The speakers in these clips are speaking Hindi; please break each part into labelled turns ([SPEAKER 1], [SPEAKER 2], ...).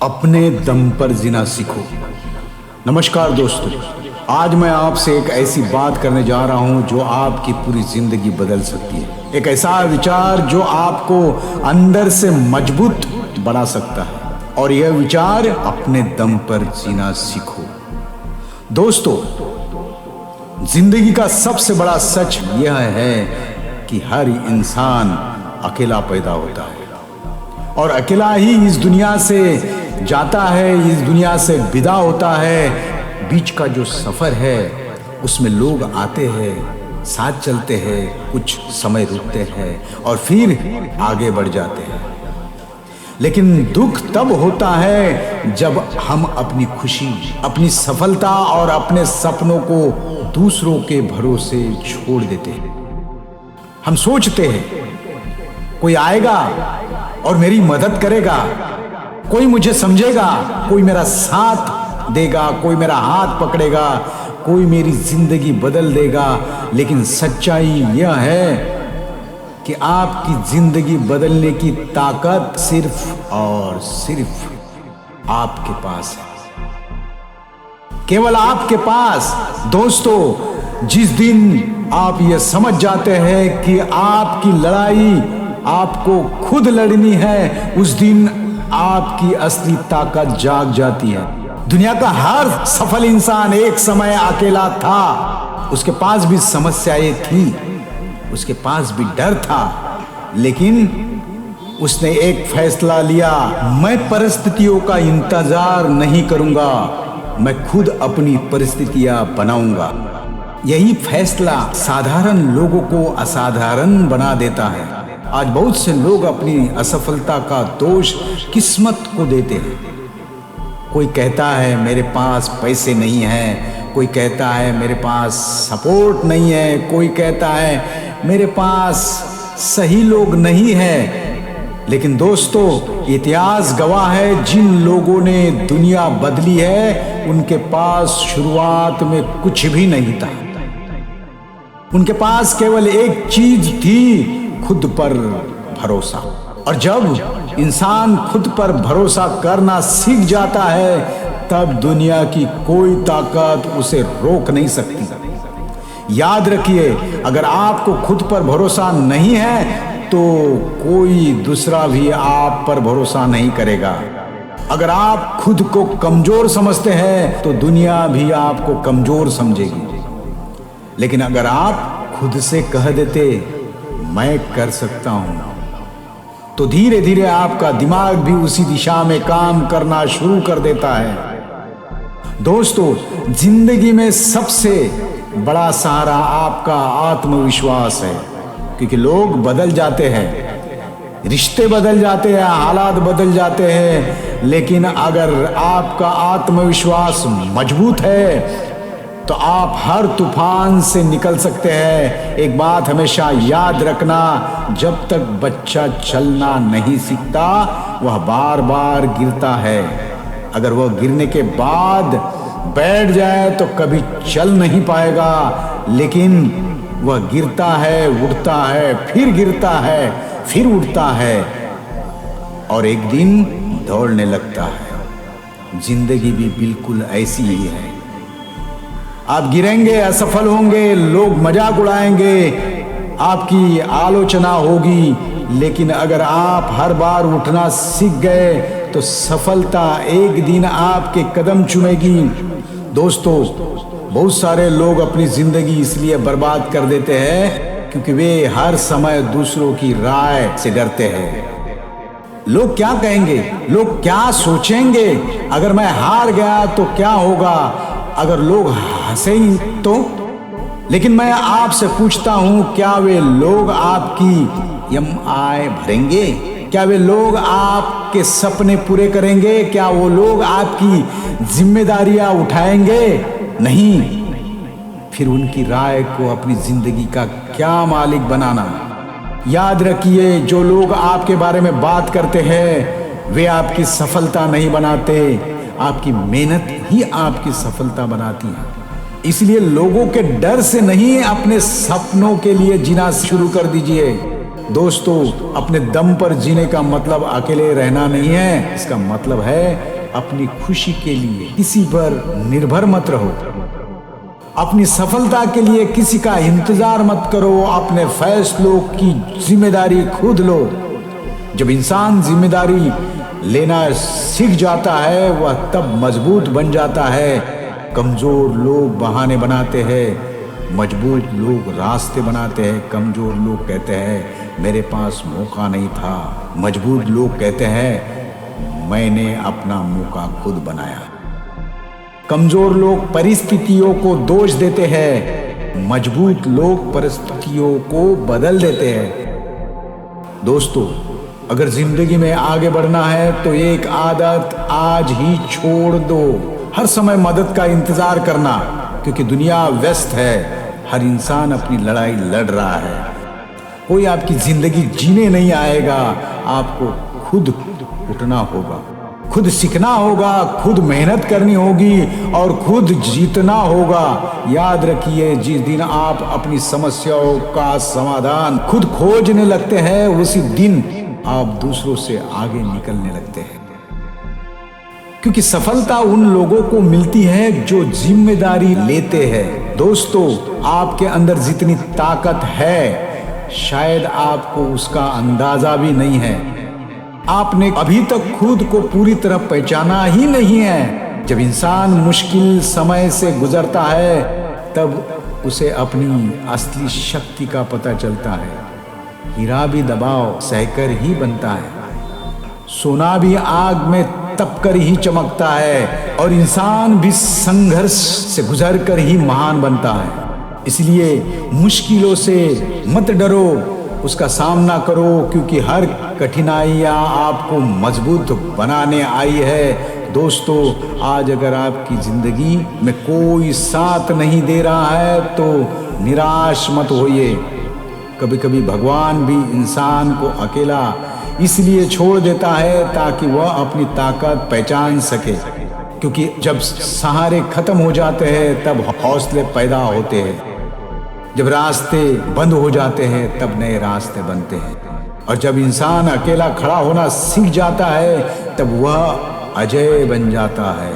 [SPEAKER 1] अपने दम पर जीना सीखो। नमस्कार दोस्तों, आज मैं आपसे एक ऐसी बात करने जा रहा हूं जो आपकी पूरी जिंदगी बदल सकती है। एक ऐसा विचार जो आपको अंदर से मजबूत बना सकता है, और यह विचार अपने दम पर जीना सीखो। दोस्तों, जिंदगी का सबसे बड़ा सच यह है कि हर इंसान अकेला पैदा होता है और अकेला ही इस दुनिया से जाता है, इस दुनिया से विदा होता है। बीच का जो सफर है उसमें लोग आते हैं, साथ चलते हैं, कुछ समय रुकते हैं और फिर आगे बढ़ जाते हैं। लेकिन दुख तब होता है जब हम अपनी खुशी, अपनी सफलता और अपने सपनों को दूसरों के भरोसे छोड़ देते हैं। हम सोचते हैं कोई आएगा और मेरी मदद करेगा, कोई मुझे समझेगा, कोई मेरा साथ देगा, कोई मेरा हाथ पकड़ेगा, कोई मेरी जिंदगी बदल देगा। लेकिन सच्चाई यह है कि आपकी जिंदगी बदलने की ताकत सिर्फ और सिर्फ आपके पास है, केवल आपके पास। दोस्तों, जिस दिन आप यह समझ जाते हैं कि आपकी लड़ाई आपको खुद लड़नी है, उस दिन आपकी असली ताकत जाग जाती है। दुनिया का हर सफल इंसान एक समय अकेला था। उसके पास भी समस्याएं थी, उसके पास भी डर था, लेकिन उसने एक फैसला लिया, मैं परिस्थितियों का इंतजार नहीं करूंगा, मैं खुद अपनी परिस्थितियां बनाऊंगा। यही फैसला साधारण लोगों को असाधारण बना देता है। आज बहुत से लोग अपनी असफलता का दोष किस्मत को देते हैं। कोई कहता है मेरे पास पैसे नहीं हैं, कोई कहता है मेरे पास सपोर्ट नहीं है, कोई कहता है मेरे पास सही लोग नहीं है। लेकिन दोस्तों, इतिहास गवाह है, जिन लोगों ने दुनिया बदली है उनके पास शुरुआत में कुछ भी नहीं था। उनके पास केवल एक चीज थी, खुद पर भरोसा। और जब इंसान खुद पर भरोसा करना सीख जाता है, तब दुनिया की कोई ताकत उसे रोक नहीं सकती। याद रखिए, अगर आपको खुद पर भरोसा नहीं है तो कोई दूसरा भी आप पर भरोसा नहीं करेगा। अगर आप खुद को कमजोर समझते हैं तो दुनिया भी आपको कमजोर समझेगी। लेकिन अगर आप खुद से कह देते मैं कर सकता हूं, तो धीरे धीरे आपका दिमाग भी उसी दिशा में काम करना शुरू कर देता है। दोस्तों, जिंदगी में सबसे बड़ा सहारा आपका आत्मविश्वास है, क्योंकि लोग बदल जाते हैं, रिश्ते बदल जाते हैं, हालात बदल जाते हैं, लेकिन अगर आपका आत्मविश्वास मजबूत है तो आप हर तूफान से निकल सकते हैं। एक बात हमेशा याद रखना, जब तक बच्चा चलना नहीं सीखता वह बार बार गिरता है। अगर वह गिरने के बाद बैठ जाए तो कभी चल नहीं पाएगा, लेकिन वह गिरता है, उठता है, फिर गिरता है, फिर उठता है और एक दिन दौड़ने लगता है। जिंदगी भी बिल्कुल ऐसी ही है। आप गिरेंगे, असफल होंगे, लोग मजाक उड़ाएंगे, आपकी आलोचना होगी, लेकिन अगर आप हर बार उठना सीख गए तो सफलता एक दिन आपके कदम चूमेगी। दोस्तों, बहुत सारे लोग अपनी जिंदगी इसलिए बर्बाद कर देते हैं क्योंकि वे हर समय दूसरों की राय से डरते हैं। लोग क्या कहेंगे, लोग क्या सोचेंगे, अगर मैं हार गया तो क्या होगा, अगर लोग हंसेंगे तो। लेकिन मैं आपसे पूछता हूं, क्या वे लोग आपकी EMI भरेंगे? क्या वे लोग आपके सपने पूरे करेंगे? क्या वो लोग आपकी जिम्मेदारियां उठाएंगे? नहीं। फिर उनकी राय को अपनी जिंदगी का क्या मालिक बनाना। याद रखिए, जो लोग आपके बारे में बात करते हैं वे आपकी सफलता नहीं बनाते, आपकी मेहनत ही आपकी सफलता बनाती है। इसलिए लोगों के डर से नहीं, अपने सपनों के लिए जीना शुरू कर दीजिए। दोस्तों, अपने दम पर जीने का मतलब अकेले रहना नहीं है, इसका मतलब है अपनी खुशी के लिए किसी पर निर्भर मत रहो। अपनी सफलता के लिए किसी का इंतजार मत करो, अपने फैसलों की जिम्मेदारी खुद लो। जब इंसान जिम्मेदारी लेना सीख जाता है वह तब मजबूत बन जाता है। कमजोर लोग बहाने बनाते हैं, मजबूत लोग रास्ते बनाते हैं। कमजोर लोग कहते हैं मेरे पास मौका नहीं था, मजबूत लोग कहते हैं मैंने अपना मौका खुद बनाया। कमजोर लोग परिस्थितियों को दोष देते हैं, मजबूत लोग परिस्थितियों को बदल देते हैं। दोस्तों, अगर जिंदगी में आगे बढ़ना है तो एक आदत आज ही छोड़ दो, हर समय मदद का इंतजार करना, क्योंकि दुनिया व्यस्त है, हर इंसान अपनी लड़ाई लड़ रहा है। कोई आपकी जिंदगी जीने नहीं आएगा, आपको खुद उठना होगा, खुद सीखना होगा, खुद मेहनत करनी होगी और खुद जीतना होगा। याद रखिए, जिस दिन आप अपनी समस्याओं का समाधान खुद खोजने लगते हैं उसी दिन आप दूसरों से आगे निकलने लगते हैं। क्योंकि सफलता उन लोगों को मिलती है जो जिम्मेदारी लेते हैं। दोस्तों, आपके अंदर जितनी ताकत है शायद आपको उसका अंदाजा भी नहीं है। आपने अभी तक खुद को पूरी तरह पहचाना ही नहीं है। जब इंसान मुश्किल समय से गुजरता है तब उसे अपनी असली शक्ति का पता चलता है। हीरा भी दबाव सहकर ही बनता है, सोना भी आग में तपकर ही चमकता है और इंसान भी संघर्ष से गुजरकर ही महान बनता है। इसलिए मुश्किलों से मत डरो, उसका सामना करो, क्योंकि हर कठिनाइयाँ आपको मजबूत बनाने आई है। दोस्तों, आज अगर आपकी जिंदगी में कोई साथ नहीं दे रहा है तो निराश मत होइए। कभी कभी भगवान भी इंसान को अकेला इसलिए छोड़ देता है ताकि वह अपनी ताकत पहचान सके, क्योंकि जब सहारे खत्म हो जाते हैं तब हौसले पैदा होते हैं। जब रास्ते बंद हो जाते हैं तब नए रास्ते बनते हैं। और जब इंसान अकेला खड़ा होना सीख जाता है तब वह अजय बन जाता है।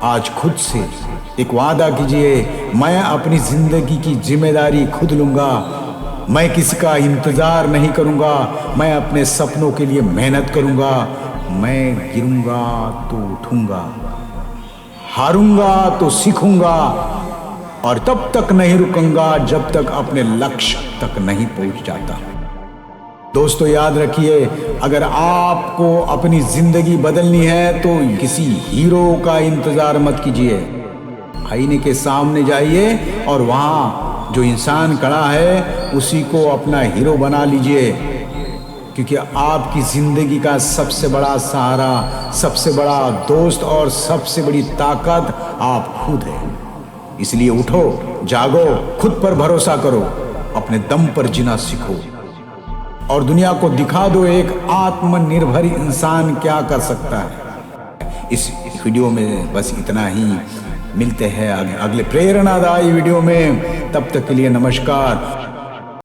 [SPEAKER 1] आज खुद से एक वादा कीजिए, मैं अपनी जिंदगी की जिम्मेदारी खुद लूंगा, मैं किसी का इंतजार नहीं करूंगा, मैं अपने सपनों के लिए मेहनत करूंगा, मैं गिरूंगा तो उठूंगा, हारूंगा तो सीखूंगा और तब तक नहीं रुकूंगा जब तक अपने लक्ष्य तक नहीं पहुंच जाता। दोस्तों, याद रखिए, अगर आपको अपनी जिंदगी बदलनी है तो किसी हीरो का इंतजार मत कीजिए। आईने के सामने जाइए और वहां जो इंसान खड़ा है उसी को अपना हीरो बना लीजिए, क्योंकि आपकी जिंदगी का सबसे बड़ा सहारा, सबसे बड़ा दोस्त और सबसे बड़ी ताकत आप खुद हैं। इसलिए उठो, जागो, खुद पर भरोसा करो, अपने दम पर जीना सीखो और दुनिया को दिखा दो एक आत्मनिर्भर इंसान क्या कर सकता है। इस वीडियो में बस इतना ही। मिलते हैं अगले प्रेरणादायी वीडियो में। तब तक के लिए नमस्कार।